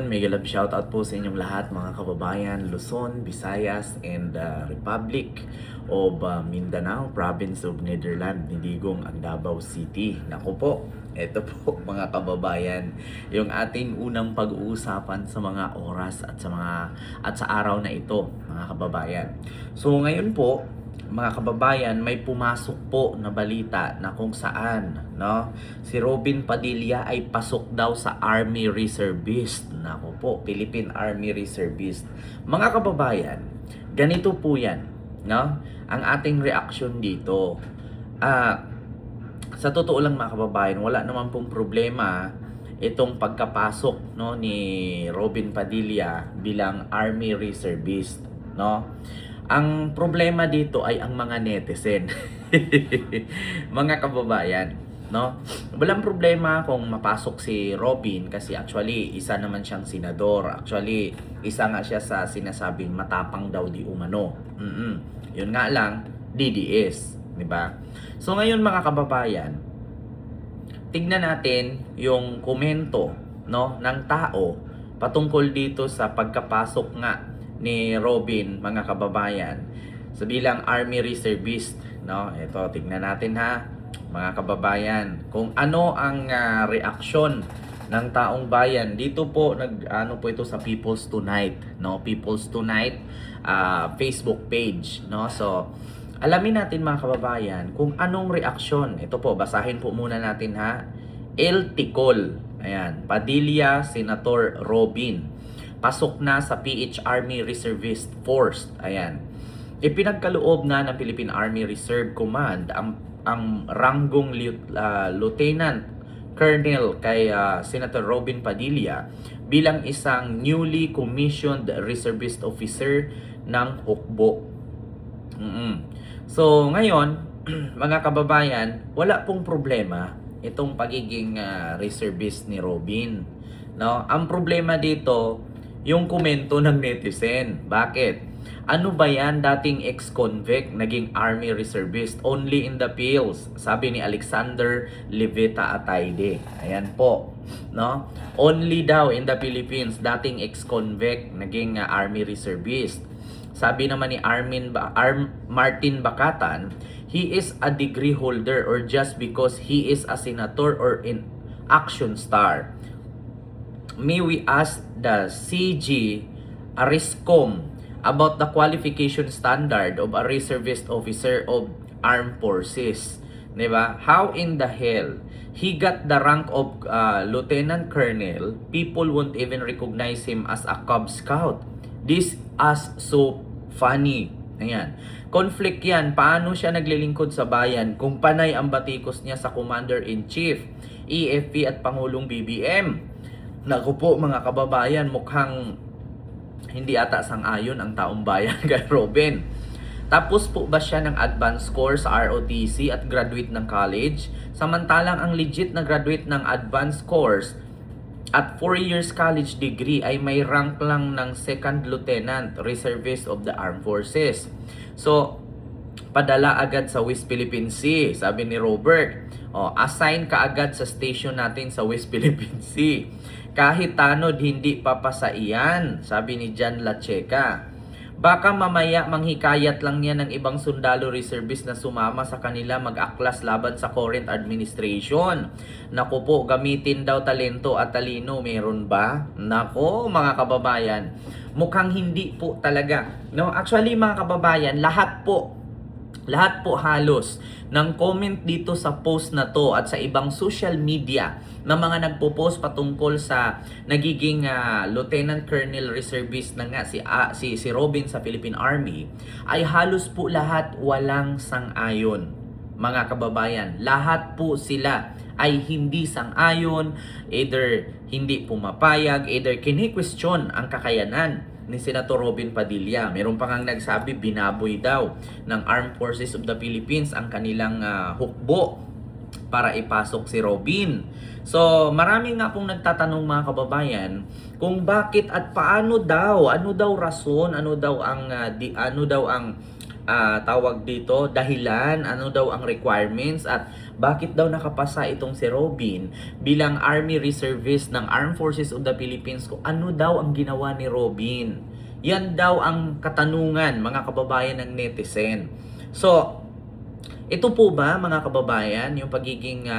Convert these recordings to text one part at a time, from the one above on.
Mega love shoutout po sa inyong lahat mga kababayan, Luzon, Visayas, and Republic of Mindanao, Province of Netherlands, Nidigong, ang Davao City. Naku po, eto po mga kababayan, yung ating unang pag-uusapan sa mga oras at sa araw na ito, mga kababayan. So ngayon po, mga kababayan, may pumasok po na balita na kung saan, no, si Robin Padilla ay pasok daw sa Army Reservist. Nako po, Philippine Army Reservist. Mga kababayan, ganito po 'yan, no? Ang ating reaction dito. Sa totoo lang mga kababayan, wala naman pong problema itong pagkapasok, no, ni Robin Padilla bilang Army Reservist, no? Ang problema dito ay ang mga netizen. Mga kababayan, no? Walang problema kung mapasok si Robin kasi actually isa naman siyang senador. Actually, isa nga siya sa sinasabing matapang daw di umano. Yun nga lang, DDS, di ba? So ngayon mga kababayan, tignan natin yung komento, no, ng tao patungkol dito sa pagkapasok nga ni Robin, mga kababayan, sa bilang Army Reservist, no? Ito, tignan natin ha, mga kababayan, kung ano ang reaksyon ng taong bayan. Dito po ano po ito sa People's Tonight, no? People's Tonight Facebook page, no? So, alamin natin mga kababayan kung anong reaksyon. Ito po, basahin po muna natin ha. El Ticol, ayan, Padilla, Senator Robin pasok na sa PH Army Reservist Force. Ayan. Ipinagkaloob na ng Philippine Army Reserve Command ang ranggong Lieutenant Colonel kay Senator Robin Padilla bilang isang newly commissioned reservist officer ng hukbo. So, ngayon, mga kababayan, wala pong problema itong pagiging reservist ni Robin. No? Ang problema dito, yung komento ng netizen. Bakit? Ano ba yan? Dating ex-convict, naging army reservist, only in the fields. Sabi ni Alexander Levita Atayde. Ayan po. No? Only daw in the Philippines, dating ex-convict, naging army reservist. Sabi naman ni Martin Bacatan, he is a degree holder or just because he is a senator or an action star. May we ask the CG Ariscom about the qualification standard of a reservist officer of armed forces. Diba? How in the hell he got the rank of lieutenant colonel? People won't even recognize him as a Cub Scout. This is so funny. Ayan. Conflict yan. Paano siya naglilingkod sa bayan kung panay ang batikos niya sa Commander-in-Chief, EFP at Pangulong BBM? Naku po mga kababayan, mukhang hindi ata sang-ayon ang taong bayan kay Robin. Tapos po ba siya ng advanced course sa ROTC at graduate ng college? Samantalang ang legit na graduate ng advanced course at 4 years college degree ay may rank lang ng second lieutenant, reservist of the armed forces. So, padala agad sa West Philippine Sea, sabi ni Robert. Assign ka agad sa station natin sa West Philippine Sea. Kahit tanod, hindi papasaiyan, sabi ni John Lacheca. Baka mamaya manghikayat lang niya ng ibang sundalo reservist na sumama sa kanila mag-aklas laban sa current administration. Naku po, gamitin daw talento at talino. Meron ba? Naku, mga kababayan, mukhang hindi po talaga. No, actually mga kababayan, lahat po halos ng comment dito sa post na to at sa ibang social media na mga nagpo-post patungkol sa nagiging Lieutenant Colonel Reservist na nga si Robin sa Philippine Army ay halos po lahat walang sang-ayon. Mga kababayan, lahat po sila ay hindi sang-ayon, either hindi pumapayag, either kini-question ang kakayanan ni Senator Robin Padilla. Meron pa ngang nagsabi binaboy daw ng Armed Forces of the Philippines ang kanilang hukbo para ipasok si Robin. So, marami nga pong nagtatanong mga kababayan kung bakit at paano daw, ano daw rason, ano daw ang tawag dito, dahilan, ano daw ang requirements at bakit daw nakapasa itong si Robin bilang Army Reservist ng Armed Forces of the Philippines, kung ano daw ang ginawa ni Robin. Yan daw ang katanungan, mga kababayan ng netizen. So, ito po ba mga kababayan, yung pagiging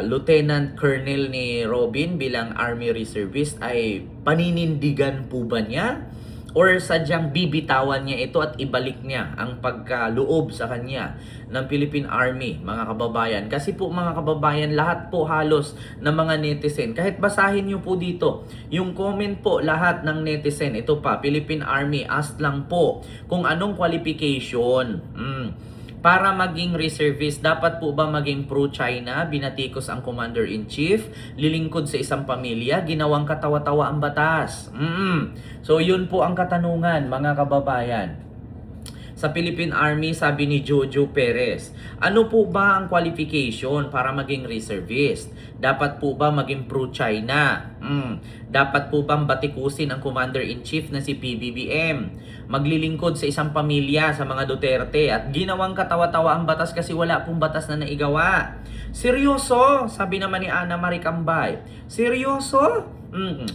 Lieutenant Colonel ni Robin bilang Army Reservist ay paninindigan po ba niya? Or sadyang bibitawan niya ito at ibalik niya ang pagkaloob sa kanya ng Philippine Army, mga kababayan? Kasi po mga kababayan, lahat po halos ng mga netizen, kahit basahin niyo po dito, yung comment po lahat ng netizen, ito pa, Philippine Army, ask lang po kung anong qualification. Para maging reservist, dapat po ba maging pro-China, binatikos ang Commander-in-Chief, lilingkod sa isang pamilya, ginawang katawa-tawa ang batas? So yun po ang katanungan, mga kababayan. Sa Philippine Army, sabi ni Jojo Perez, ano po ba ang qualification para maging reservist? Dapat po ba maging pro-China? Dapat po bang batikusin ang Commander-in-Chief na si PBBM? Maglilingkod sa isang pamilya sa mga Duterte at ginawang katawa-tawa ang batas kasi wala pong batas na naigawa? Seryoso? Sabi naman ni Ana Marie Cambay. Seryoso?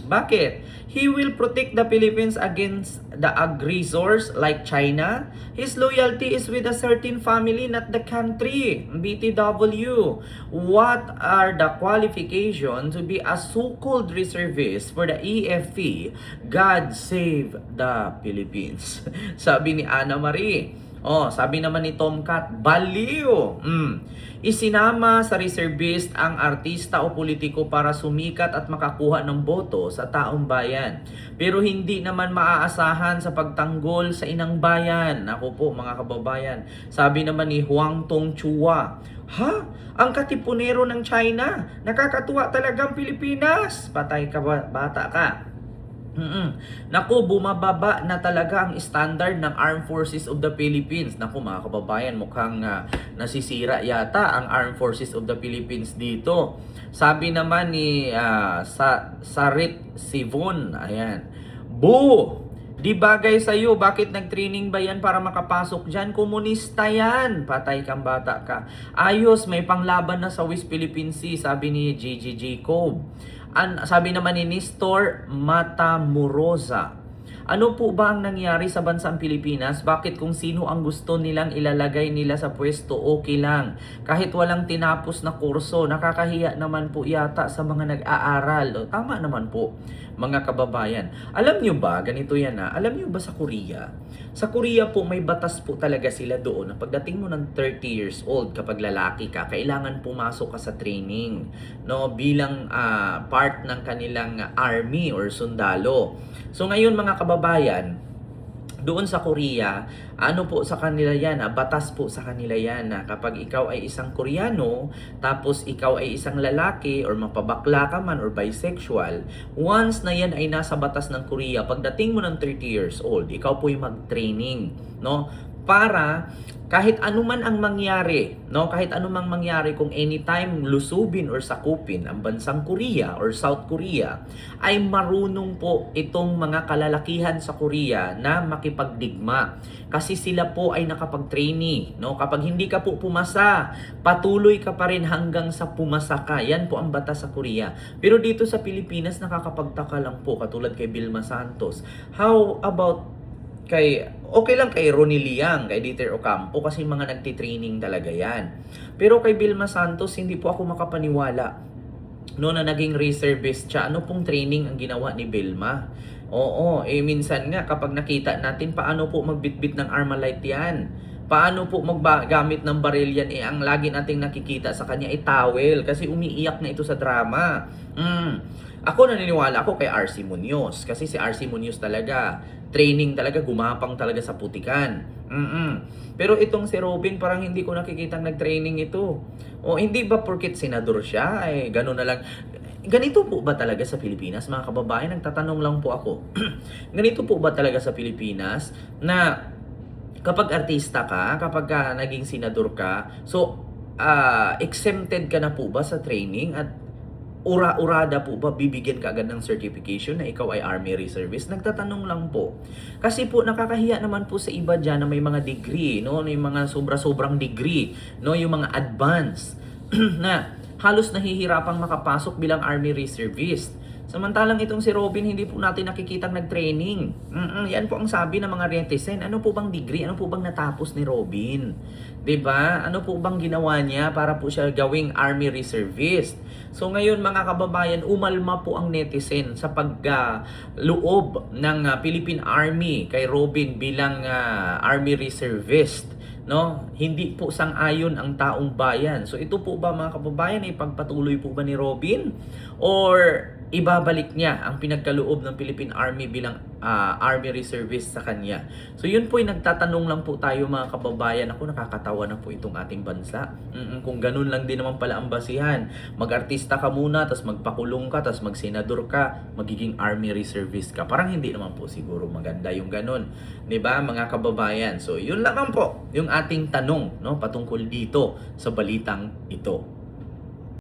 Bakit? He will protect the Philippines against the aggressors like China. His loyalty is with a certain family, not the country. BTW. What are the qualifications to be a so-called reservist for the EFP? God save the Philippines. Sabi ni Ana Marie. Sabi naman ni Tomcat, baliw. Isinama sa reservist ang artista o politiko para sumikat at makakuha ng boto sa taong bayan. Pero hindi naman maaasahan sa pagtanggol sa inang bayan. Ako po mga kababayan, sabi naman ni Huang Tongchua, ha? Ang katipunero ng China, nakakatuwa talagang Pilipinas. Patay ka bata ka. Naku, bumababa na talaga ang standard ng Armed Forces of the Philippines. Naku mga kababayan, mukhang nasisira yata ang Armed Forces of the Philippines dito. Sabi naman ni Sarit Sivon, ayan, Boo! Di bagay sa'yo, bakit nag-training ba yan para makapasok dyan? Komunista yan! Patay kang bata ka. Ayos, may panglaban na sa West Philippine Sea, sabi ni Gigi Jacob. Sabi naman ni Nestor Matamurosa, ano po ba ang nangyari sa bansang Pilipinas? Bakit kung sino ang gusto nilang ilalagay nila sa pwesto, okay lang? Kahit walang tinapos na kurso, nakakahiya naman po yata sa mga nag-aaral. Tama naman po, mga kababayan. Alam nyo ba, ganito yan alam nyo ba sa Korea? Sa Korea po, may batas po talaga sila doon na pagdating mo ng 30 years old, kapag lalaki ka, kailangan pumasok ka sa training, no, bilang part ng kanilang army or sundalo. So ngayon mga kababayan, doon sa Korea, ano po sa kanila yan, batas po sa kanila yan na kapag ikaw ay isang Koreano, tapos ikaw ay isang lalaki or mapabakla ka man or bisexual, once na yan ay nasa batas ng Korea, pagdating mo ng 30 years old, ikaw po ay mag-training, no? Para kahit anuman ang mangyari, no? Kahit anumang mangyari, kung anytime lusubin or sakupin ang bansang Korea or South Korea, ay marunong po itong mga kalalakihan sa Korea na makipagdigma. Kasi sila po ay nakapag-trainee, no? Kapag hindi ka po pumasa, patuloy ka pa rin hanggang sa pumasa ka. Yan po ang batas sa Korea. Pero dito sa Pilipinas, nakakapagtaka lang po, katulad kay Vilma Santos. How about okay lang kay Ronnie Liang, kay Dieter Ocampo kasi mga nagtitraining talaga yan. Pero kay Vilma Santos, hindi po ako makapaniwala no na naging reservist siya. Ano pong training ang ginawa ni Vilma? Oo, minsan nga kapag nakita natin paano po magbitbit ng Armalite yan. Paano po maggamit ng baril yan? Ang lagi nating nakikita sa kanya ay towel kasi umiiyak na ito sa drama. Ako naniniwala ako kay RC Munoz kasi si RC Munoz talaga training talaga, gumapang talaga sa putikan. Pero itong si Robin, parang hindi ko nakikitang nag-training ito. O hindi ba porket senador siya, ay gano'n na lang. Ganito po ba talaga sa Pilipinas, mga kababayan? Nagtatanong lang po ako. Ganito po ba talaga sa Pilipinas na kapag artista ka, kapag naging senador ka, so exempted ka na po ba sa training? At ura-urada po ba bibigyan ka agad ng certification na ikaw ay Army Reservist? Nagtatanong lang po. Kasi po nakakahiya naman po sa iba dyan na may mga degree, no? Yung mga sobra-sobrang degree, no? Yung mga advanced na halos nahihirapang makapasok bilang Army Reservist. Samantalang itong si Robin, hindi po natin nakikitang nag-training. Yan po ang sabi ng mga netizen. Ano po bang degree? Ano po bang natapos ni Robin? 'Di ba? Ano po bang ginawa niya para po siya gawing Army Reservist? So ngayon mga kababayan, umalma po ang netizen sa pagloob ng Philippine Army kay Robin bilang Army Reservist. No, hindi po sang-ayon ang taong bayan. So ito po ba mga kababayan ay pagpatuloy po ba ni Robin or ibabalik niya ang pinagkaloob ng Philippine Army bilang Army Reservist sa kanya? So yun po ay nagtatanong lang po tayo mga kababayan. Ako, nakakatawa na po itong ating bansa. Kung ganun lang din naman pala ang basihan, mag-artista ka muna, tas magpakulong ka, tas magsenador ka, magiging Army Reservist ka. Parang hindi naman po siguro maganda yung ganun, 'di ba mga kababayan? So yun lang po yung ating tanong, no, patungkol dito sa balitang ito.